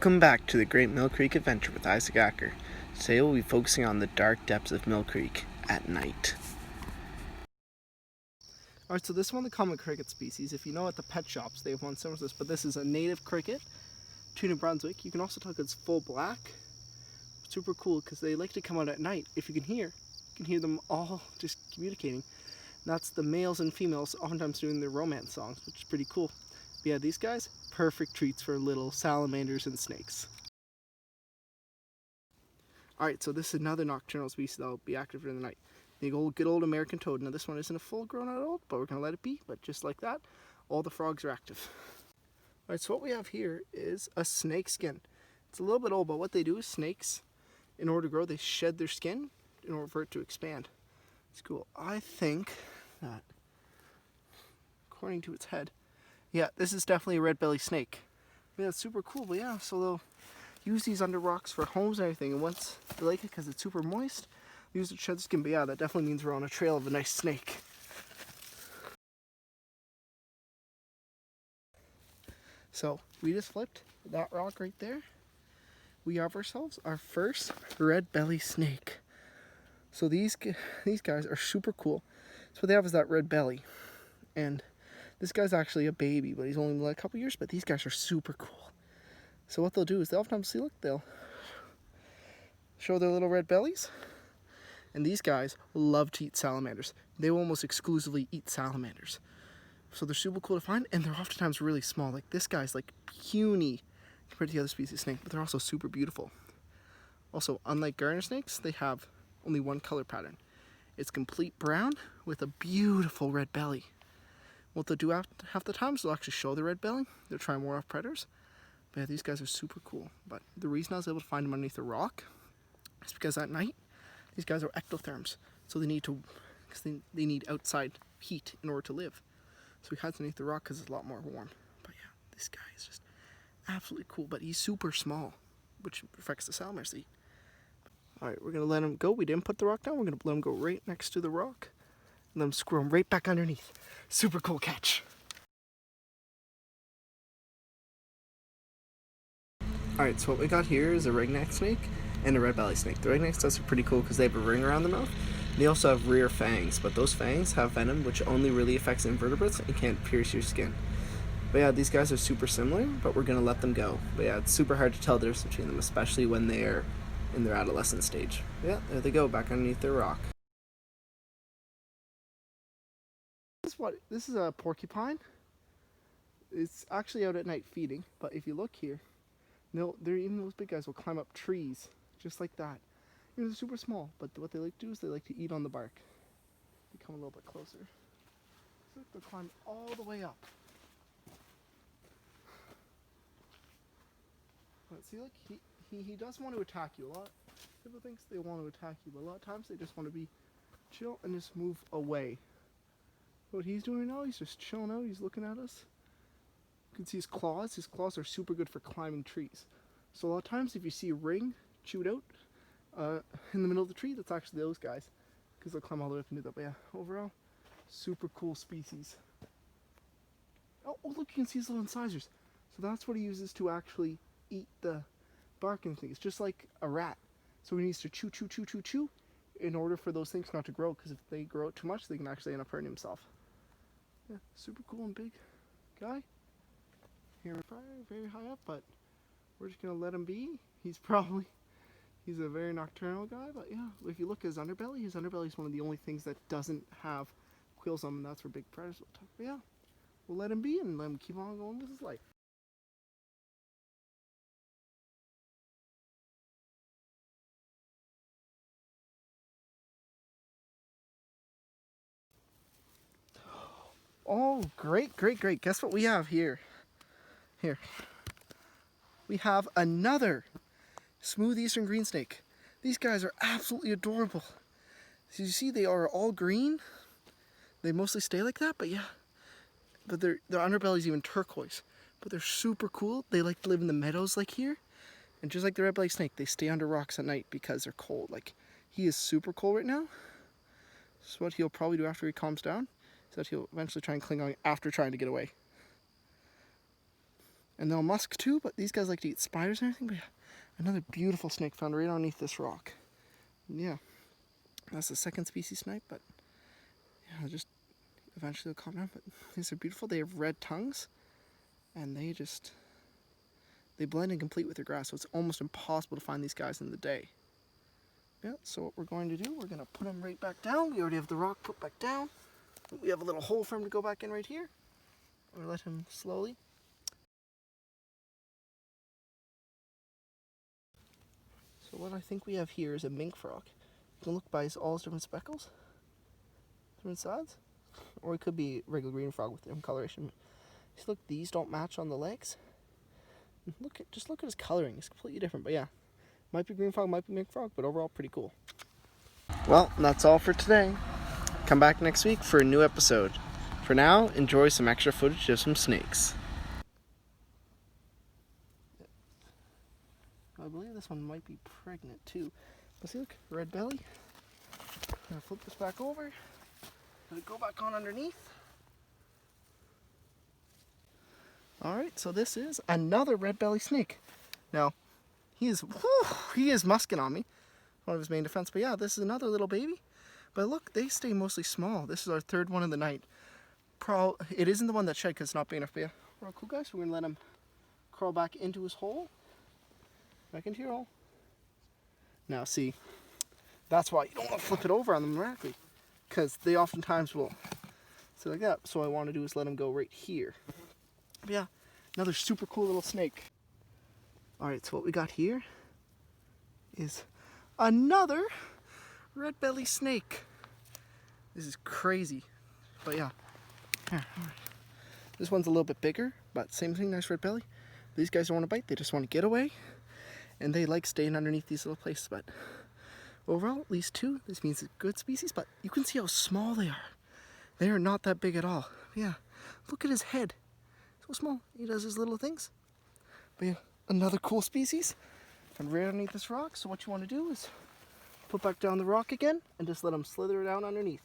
Welcome back to the Great Mill Creek Adventure with Isaac Acker. Today we'll be focusing on the dark depths of Mill Creek at night. Alright, so this is one of the common cricket species. If you know at the pet shops, they have one similar to this, but this is a native cricket to New Brunswick. You can also tell it's full black. Super cool because they like to come out at night. If you can hear them all just communicating. And that's the males and females oftentimes doing their romance songs, which is pretty cool. But yeah, these guys, perfect treats for little salamanders and snakes. Alright, so this is another nocturnal species that will be active during the night. The good old American toad. Now this one isn't a full grown adult, but we're going to let it be. But just like that, all the frogs are active. Alright, so what we have here is a snake skin. It's a little bit old, but what they do is snakes, in order to grow, they shed their skin in order for it to expand. It's cool. I think that, according to its head, yeah, this is definitely a red belly snake. Yeah, it's super cool, but yeah, so they'll use these under rocks for homes and everything, and once they like it because it's super moist, they use it to shed the skin. But yeah, that definitely means we're on a trail of a nice snake. So we just flipped that rock right there. We have ourselves our first red belly snake. So these guys are super cool. So what they have is that red belly, and this guy's actually a baby, but he's only like a couple years. But these guys are super cool. So what they'll do is they'll oftentimes see, look, they'll show their little red bellies. And these guys love to eat salamanders. They will almost exclusively eat salamanders. So they're super cool to find, and they're oftentimes really small. Like this guy's like puny compared to the other species of snake, but they're also super beautiful. Also, unlike garter snakes, they have only one color pattern. It's complete brown with a beautiful red belly. What they'll do half the time is they'll actually show the red belly. They'll try more off predators. But yeah, these guys are super cool. But the reason I was able to find them underneath a rock is because at night, these guys are ectotherms. So they need they need outside heat in order to live. So we had underneath the rock because it's a lot more warm. But yeah, this guy is just absolutely cool. But he's super small, which affects the salamanders they eat. Alright, we're going to let him go. We didn't put the rock down. We're going to let him go right next to the rock. And let him squirm right back underneath. Super cool catch. Alright, so what we got here is a ringneck snake and a red belly snake. The ringneck snakes are pretty cool because they have a ring around the mouth. They also have rear fangs, but those fangs have venom which only really affects invertebrates and can't pierce your skin. But yeah, these guys are super similar, but we're going to let them go. But yeah, it's super hard to tell the difference between them, especially when they're in their adolescent stage. But yeah, there they go, back underneath their rock. This is a porcupine. It's actually out at night feeding, but if you look here, even those big guys will climb up trees, just like that. They're super small, but what they like to do is they like to eat on the bark. You come a little bit closer. So they'll climb all the way up. But see, look, he does want to attack you. A lot of people think they want to attack you, but a lot of times they just want to be chill and just move away. What he's doing now, he's just chilling out. He's looking at us. You can see his claws. His claws are super good for climbing trees. So a lot of times if you see a ring chewed out in the middle of the tree, that's actually those guys, because they'll climb all the way up and do that. But yeah, overall, super cool species. Oh, look, you can see his little incisors. So that's what he uses to actually eat the bark and things. It's just like a rat. So he needs to chew in order for those things not to grow, because if they grow out too much, they can actually end up hurting himself. Yeah, super cool and big guy. Here, very high up, but we're just gonna let him be. He's a very nocturnal guy, but yeah, if you look at his underbelly is one of the only things that doesn't have quills on him, and that's where big predators will attack. But yeah, we'll let him be and let him keep on going with his life. Oh, great. Guess what we have here? Here. We have another smooth eastern green snake. These guys are absolutely adorable. So you see they are all green. They mostly stay like that, but yeah. But their underbelly is even turquoise. But they're super cool. They like to live in the meadows like here. And just like the red belly snake, they stay under rocks at night because they're cold. Like, he is super cold right now. So what he'll probably do after he calms down is that he'll eventually try and cling on after trying to get away. And they'll musk too, but these guys like to eat spiders and everything. But yeah, another beautiful snake found right underneath this rock. And yeah, that's the second species snipe, but yeah, just eventually they'll calm down. But these are beautiful. They have red tongues, and they blend in complete with their grass, so it's almost impossible to find these guys in the day. Yeah, so what we're going to do, we're going to put them right back down. We already have the rock put back down. We have a little hole for him to go back in right here. We'll let him slowly. So what I think we have here is a mink frog. You can look by all his different speckles, different sides, or it could be regular green frog with different coloration. Just look, these don't match on the legs. Just look at his coloring. It's completely different, but yeah, might be green frog, might be mink frog, but overall pretty cool. Well, that's all for today. Come back next week for a new episode. For now, enjoy some extra footage of some snakes. I believe this one might be pregnant too. But see, look, red belly. I'm gonna flip this back over. Let it go back on underneath. Alright, so this is another red belly snake. Now, he is musking on me. One of his main defense. But yeah, this is another little baby. But look, they stay mostly small. This is our third one of the night. It isn't the one that shed because it's not big enough. But yeah, we're all cool, guys. We're going to let him crawl back into his hole. Back into your hole. Now, see, that's why you don't want to flip it over on them directly, because they oftentimes will sit like that. So what I want to do is let him go right here. But yeah, another super cool little snake. Alright, so what we got here is another red belly snake. This is crazy. But yeah. Here, this one's a little bit bigger, but same thing, nice red belly. These guys don't want to bite, they just want to get away. And they like staying underneath these little places. But overall, at least two. This means it's a good species, but you can see how small they are. They are not that big at all. But yeah, look at his head. So small. He does his little things. But yeah, another cool species. And right underneath this rock. So what you want to do is put back down the rock again and just let them slither down underneath.